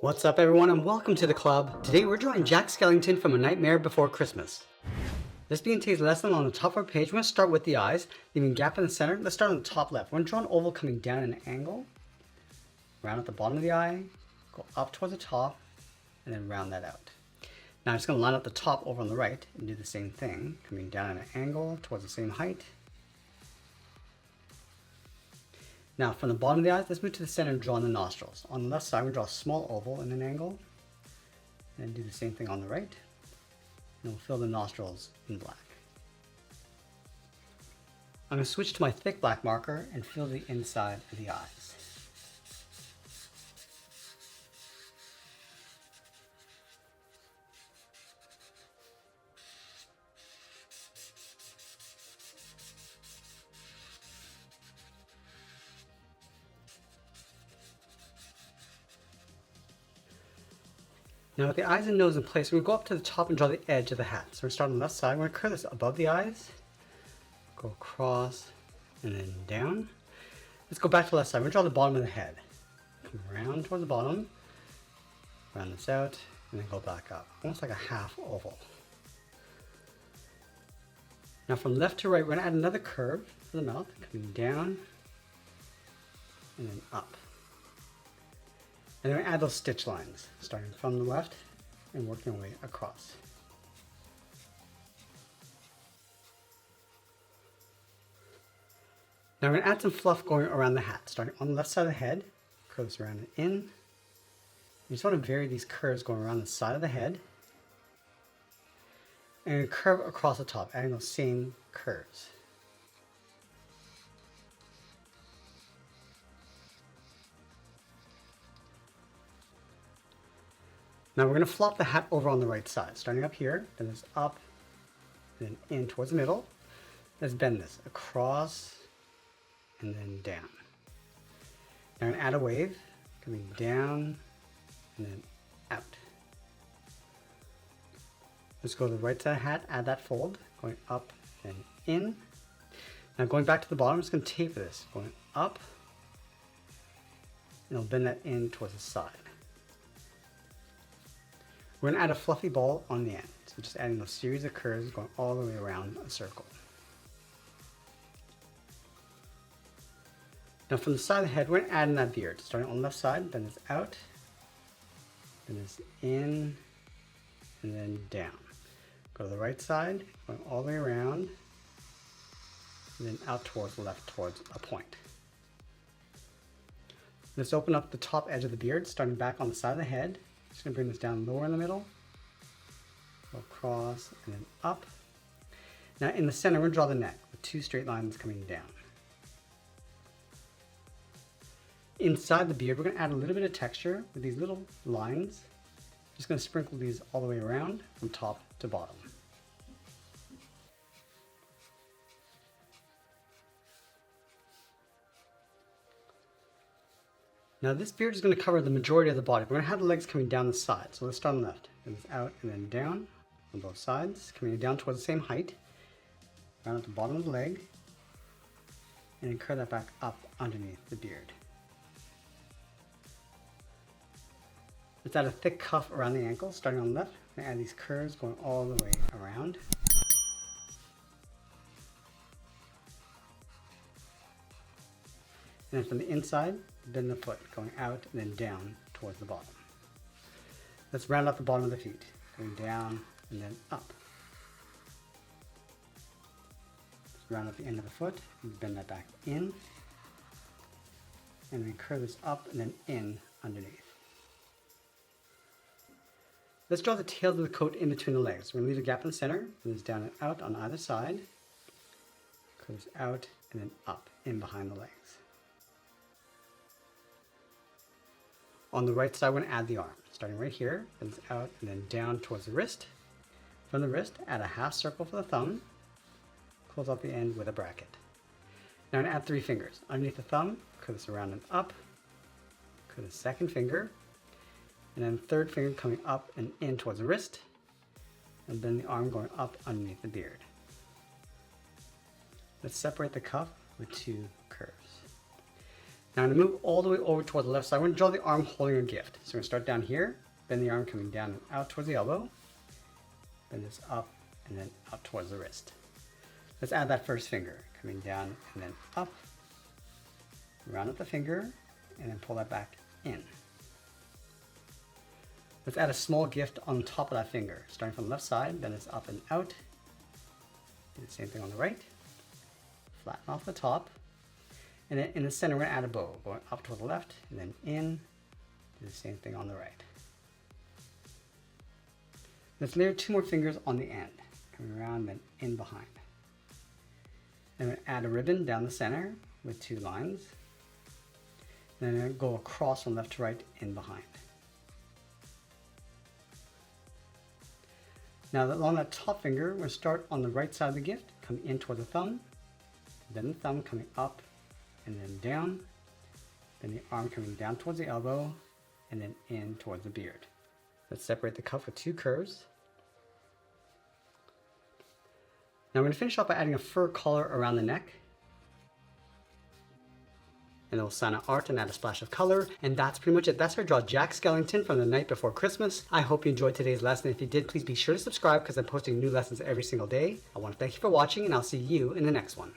What's up everyone and welcome to the club. Today we're drawing Jack Skellington from A Nightmare Before Christmas. This being today's lesson, on the top of our page, we're going to start with the eyes, leaving a gap in the center. Let's start on the top left. We're going to draw an oval coming down at an angle, round at the bottom of the eye, go up towards the top, and then round that out. Now I'm just going to line up the top over on the right and do the same thing, coming down at an angle towards the same height. Now from the bottom of the eyes, let's move to the center and draw in the nostrils. On the left side, we draw a small oval in an angle, and do the same thing on the right. And we'll fill the nostrils in black. I'm going to switch to my thick black marker and fill the inside of the eyes. Now with the eyes and nose in place, we're going to go up to the top and draw the edge of the hat. So we're going to start on the left side. We're going to curve this above the eyes, go across, and then down. Let's go back to the left side. We're going to draw the bottom of the head. Come around towards the bottom, round this out, and then go back up. Almost like a half oval. Now from left to right, we're going to add another curve for the mouth, coming down, and then up. And then we add those stitch lines, starting from the left and working our way across. Now we're going to add some fluff going around the hat, starting on the left side of the head, curve this around and in. You just want to vary these curves going around the side of the head, and curve across the top, adding those same curves. Now we're going to flop the hat over on the right side, starting up here, then this up, then in towards the middle. Let's bend this across and then down. Now I'm going to add a wave, coming down and then out. Let's go to the right side of the hat, add that fold, going up and in. Now going back to the bottom, I'm just going to taper this, going up, and I'll bend that in towards the side. We're going to add a fluffy ball on the end. So just adding those series of curves going all the way around a circle. Now from the side of the head, we're going to add in that beard. Starting on the left side, then this out, then this in, and then down. Go to the right side, going all the way around, and then out towards the left towards a point. Let's open up the top edge of the beard, starting back on the side of the head. Just going to bring this down lower in the middle, go across and then up. Now in the center, we're going to draw the neck with two straight lines coming down. Inside the beard, we're going to add a little bit of texture with these little lines. Just going to sprinkle these all the way around from top to bottom. Now this beard is going to cover the majority of the body. We're going to have the legs coming down the side. So let's start on the left. And it's out and then down on both sides, coming down towards the same height. Round at the bottom of the leg. And then curve that back up underneath the beard. Let's add a thick cuff around the ankle, starting on the left. And add these curves going all the way around. And then from the inside, bend the foot, going out and then down towards the bottom. Let's round up the bottom of the feet, going down and then up. Let's round up the end of the foot, and bend that back in. And we curve this up and then in underneath. Let's draw the tails of the coat in between the legs. We're going to leave a gap in the center, and this down and out on either side. Curves out and then up in behind the legs. On the right side, we're going to add the arm, starting right here, then it's out and then down towards the wrist. From the wrist, add a half circle for the thumb, close off the end with a bracket. Now I'm going to add 3 fingers. Underneath the thumb, curve this around and up, curve the second finger, and then third finger coming up and in towards the wrist, and then the arm going up underneath the beard. Let's separate the cuff with 2 curves. Now I'm going to move all the way over toward the left side. I'm going to draw the arm holding a gift. So I'm going to start down here, bend the arm coming down and out towards the elbow, bend this up and then up towards the wrist. Let's add that first finger, coming down and then up, round up the finger, and then pull that back in. Let's add a small gift on top of that finger, starting from the left side, bend this up and out. Do the same thing on the right. Flatten off the top. And then in the center, we're going to add a bow, going up toward the left and then in. Do the same thing on the right. Let's layer 2 more fingers on the end, coming around then in behind. Then we're going to add a ribbon down the center with 2 lines. Then we're going to go across from left to right in behind. Now along that top finger, we're going to start on the right side of the gift, come in toward the thumb, then the thumb coming up and then down, then the arm coming down towards the elbow, and then in towards the beard. Let's separate the cuff with 2 curves. Now we're going to finish off by adding a fur collar around the neck. And then we'll sign out art and add a splash of color. And that's pretty much it. That's how I draw Jack Skellington from The Night Before Christmas. I hope you enjoyed today's lesson. If you did, please be sure to subscribe because I'm posting new lessons every single day. I want to thank you for watching and I'll see you in the next one.